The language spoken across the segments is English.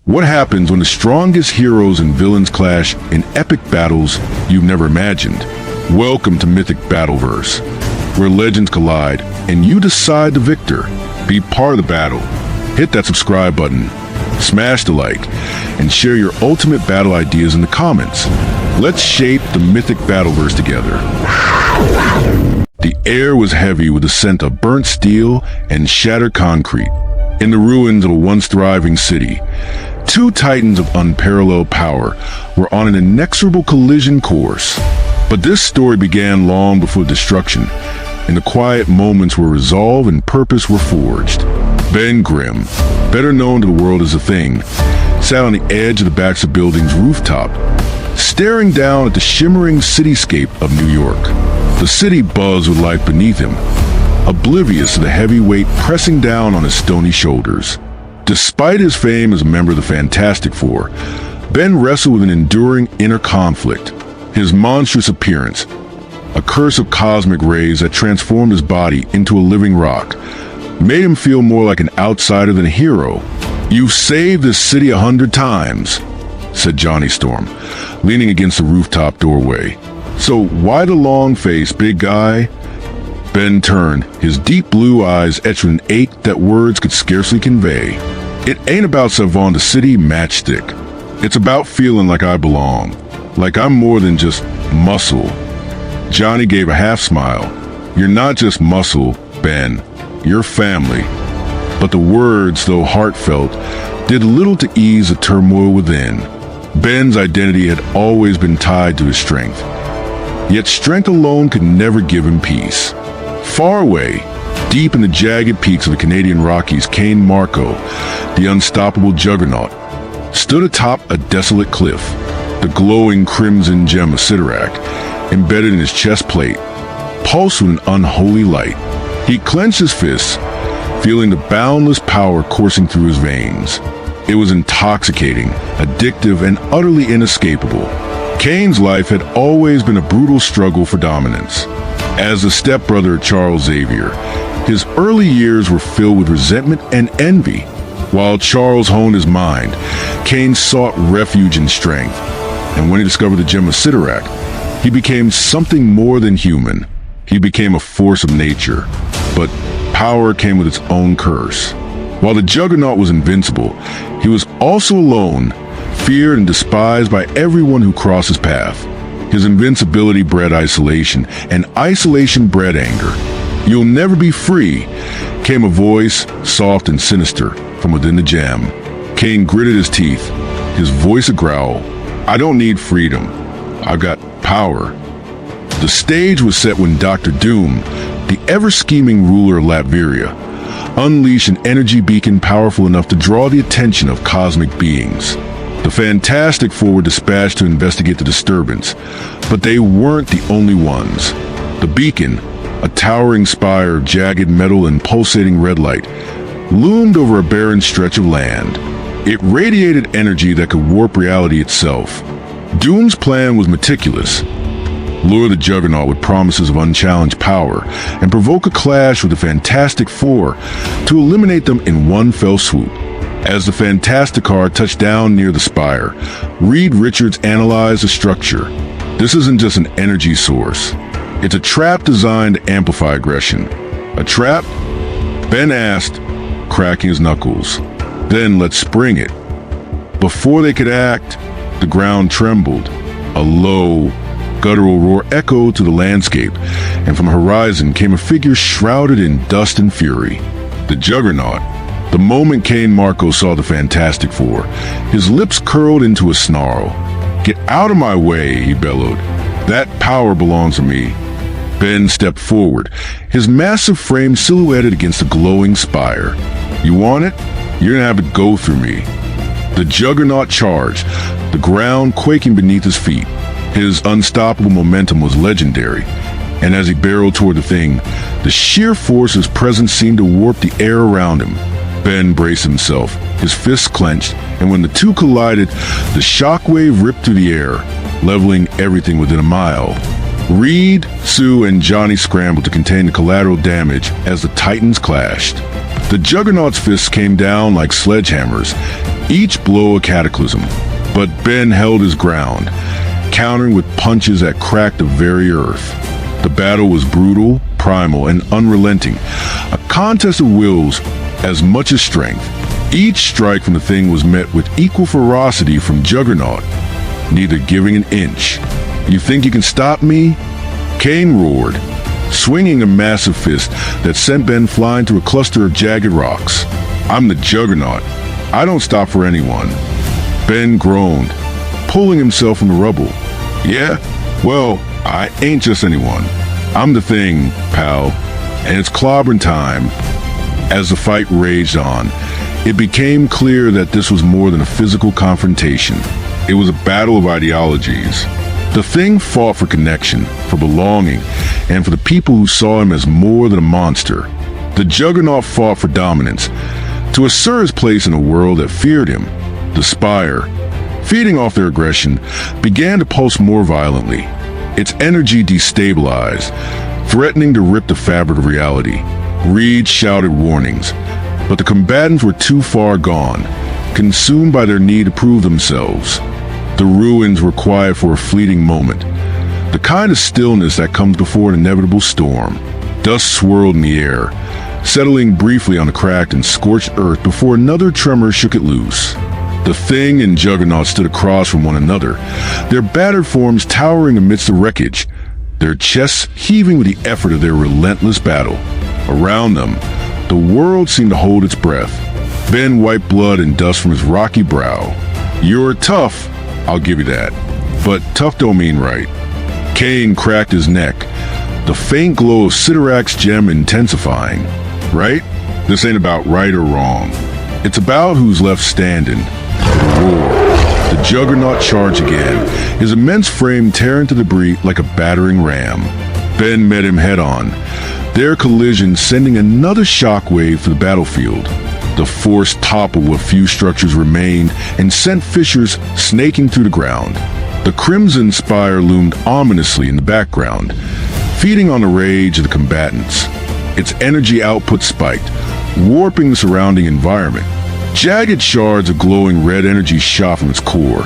What happens when the strongest heroes and villains clash in epic battles you've never imagined? Welcome to Mythic Battleverse, where legends collide and you decide the victor. Be part of the battle. Hit that subscribe button, smash the like, and share your ultimate battle ideas in the comments. Let's shape the Mythic Battleverse together. The air was heavy with the scent of burnt steel and shattered concrete. In the ruins of a once thriving city, two titans of unparalleled power were on an inexorable collision course. But this story began long before destruction, in the quiet moments where resolve and purpose were forged. Ben Grimm, better known to the world as The Thing, sat on the edge of the Baxter Building's rooftop, staring down at the shimmering cityscape of New York. The city buzzed with life beneath him, oblivious to the heavy weight pressing down on his stony shoulders. Despite his fame as a member of the Fantastic Four, Ben wrestled with an enduring inner conflict. His monstrous appearance, a curse of cosmic rays that transformed his body into a living rock, made him feel more like an outsider than a hero. "You've saved this city 100 times, said Johnny Storm, leaning against the rooftop doorway. "So why the long face, big guy?" Ben turned, his deep blue eyes etched with an ache that words could scarcely convey. "It ain't about saving the city matchstick. It's about feeling like I belong, like I'm more than just muscle." Johnny gave a half smile. "You're not just muscle, Ben. You're family." But the words, though heartfelt, did little to ease the turmoil within. Ben's identity had always been tied to his strength. Yet strength alone could never give him peace. Far away, deep in the jagged peaks of the Canadian Rockies, Cain Marco, the unstoppable Juggernaut, stood atop a desolate cliff, the glowing crimson gem of Cyttorak embedded in his chest plate, pulsed with an unholy light. He clenched his fists, feeling the boundless power coursing through his veins. It was intoxicating, addictive, and utterly inescapable. Cain's life had always been a brutal struggle for dominance. As the stepbrother of Charles Xavier, his early years were filled with resentment and envy. While Charles honed his mind, Cain sought refuge in strength. And when he discovered the gem of Cyttorak, he became something more than human. He became a force of nature. But power came with its own curse. While the Juggernaut was invincible, he was also alone, feared and despised by everyone who crossed his path. His invincibility bred isolation, and isolation bred anger. "You'll never be free," came a voice, soft and sinister, from within the gem. Cain gritted his teeth, his voice a growl. "I don't need freedom. I've got power." The stage was set when Dr. Doom, the ever-scheming ruler of Latveria, unleashed an energy beacon powerful enough to draw the attention of cosmic beings. The Fantastic Four were dispatched to investigate the disturbance, but they weren't the only ones. The beacon, a towering spire of jagged metal and pulsating red light, loomed over a barren stretch of land. It radiated energy that could warp reality itself. Doom's plan was meticulous. Lure the Juggernaut with promises of unchallenged power and provoke a clash with the Fantastic Four to eliminate them in one fell swoop. As the Fantastic Car touched down near the spire, Reed Richards analyzed the structure. This isn't just an energy source. It's a trap designed to amplify aggression. "A trap?" Ben asked, cracking his knuckles. "Then let's spring it." Before they could act, the ground trembled. A low, guttural roar echoed to the landscape, and from the horizon came a figure shrouded in dust and fury. The Juggernaut. The moment Cain Marco saw the Fantastic Four, his lips curled into a snarl. "Get out of my way," he bellowed. "That power belongs to me." Ben stepped forward, his massive frame silhouetted against the glowing spire. "You want it? You're gonna have to go through me." The Juggernaut charged, the ground quaking beneath his feet. His unstoppable momentum was legendary, and as he barreled toward the Thing, the sheer force of his presence seemed to warp the air around him. Ben braced himself, his fists clenched, and when the two collided, the shockwave ripped through the air, leveling everything within a mile. Reed, Sue, and Johnny scrambled to contain the collateral damage as the titans clashed. The Juggernaut's fists came down like sledgehammers, each blow a cataclysm. But Ben held his ground, countering with punches that cracked the very earth. The battle was brutal, primal, and unrelenting, a contest of wills as much as strength. Each strike from the thing was met with equal ferocity from Juggernaut, neither giving an inch. "You think you can stop me?" Cain roared, swinging a massive fist that sent Ben flying through a cluster of jagged rocks. "I'm the Juggernaut. I don't stop for anyone." Ben groaned, pulling himself from the rubble. "Yeah? Well, I ain't just anyone. I'm the thing, pal, and it's clobbering time." As the fight raged on, it became clear that this was more than a physical confrontation. It was a battle of ideologies. The thing fought for connection, for belonging, and for the people who saw him as more than a monster. The Juggernaut fought for dominance, to assert his place in a world that feared him. The Spire, feeding off their aggression, began to pulse more violently. Its energy destabilized, threatening to rip the fabric of reality. Reed shouted warnings, but the combatants were too far gone, consumed by their need to prove themselves. The ruins were quiet for a fleeting moment, the kind of stillness that comes before an inevitable storm. Dust swirled in the air, settling briefly on the cracked and scorched earth before another tremor shook it loose. The Thing and Juggernaut stood across from one another, their battered forms towering amidst the wreckage, their chests heaving with the effort of their relentless battle. Around them, the world seemed to hold its breath. Ben wiped blood and dust from his rocky brow. "You're tough, I'll give you that. But tough don't mean right." Cain cracked his neck, the faint glow of Cyttorak's gem intensifying. "Right? This ain't about right or wrong. It's about who's left standing." Roar. The Juggernaut charged again, his immense frame tearing to debris like a battering ram. Ben met him head-on, their collision sending another shockwave through the battlefield. The force toppled what few structures remained and sent fissures snaking through the ground. The Crimson Spire loomed ominously in the background, feeding on the rage of the combatants. Its energy output spiked, warping the surrounding environment. Jagged shards of glowing red energy shot from its core,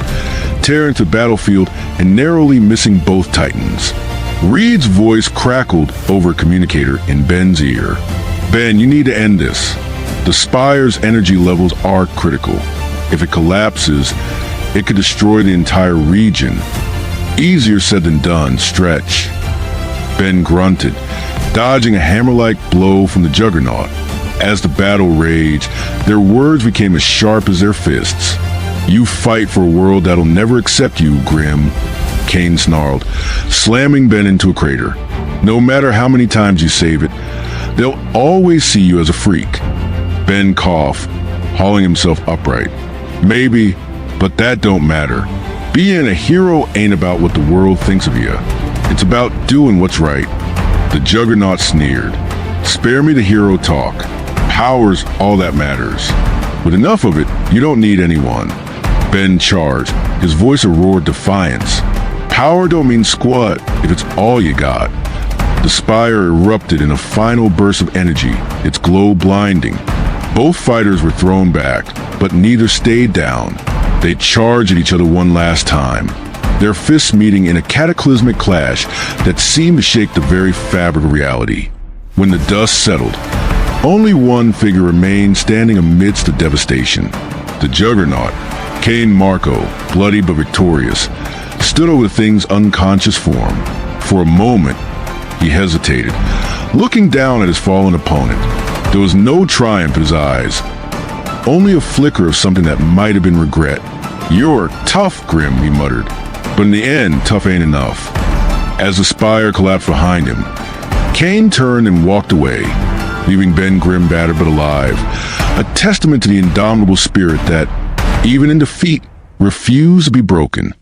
tearing through the battlefield and narrowly missing both titans. Reed's voice crackled over a communicator in Ben's ear. "Ben, you need to end this. The Spire's energy levels are critical. If it collapses, it could destroy the entire region." "Easier said than done, stretch." Ben grunted, dodging a hammer-like blow from the Juggernaut. As the battle raged, their words became as sharp as their fists. "You fight for a world that'll never accept you, Grim," Cain snarled, slamming Ben into a crater. "No matter how many times you save it, they'll always see you as a freak." Ben coughed, hauling himself upright. "Maybe, but that don't matter. Being a hero ain't about what the world thinks of you. It's about doing what's right." The Juggernaut sneered. "Spare me the hero talk. Power's all that matters. With enough of it, you don't need anyone." Ben charged, his voice a roar of defiance. "Power don't mean squat if it's all you got." The Spire erupted in a final burst of energy, its glow blinding. Both fighters were thrown back, but neither stayed down. They charged at each other one last time, their fists meeting in a cataclysmic clash that seemed to shake the very fabric of reality. When the dust settled, only one figure remained standing amidst the devastation. The Juggernaut, Cain Marco, bloody but victorious, stood over the thing's unconscious form. For a moment, he hesitated, looking down at his fallen opponent. There was no triumph in his eyes, only a flicker of something that might have been regret. "You're tough, Grim," he muttered. But in the end, tough ain't enough. As the Spire collapsed behind him, Cain turned and walked away, leaving Ben grim, battered but alive, a testament to the indomitable spirit that, even in defeat, refused to be broken.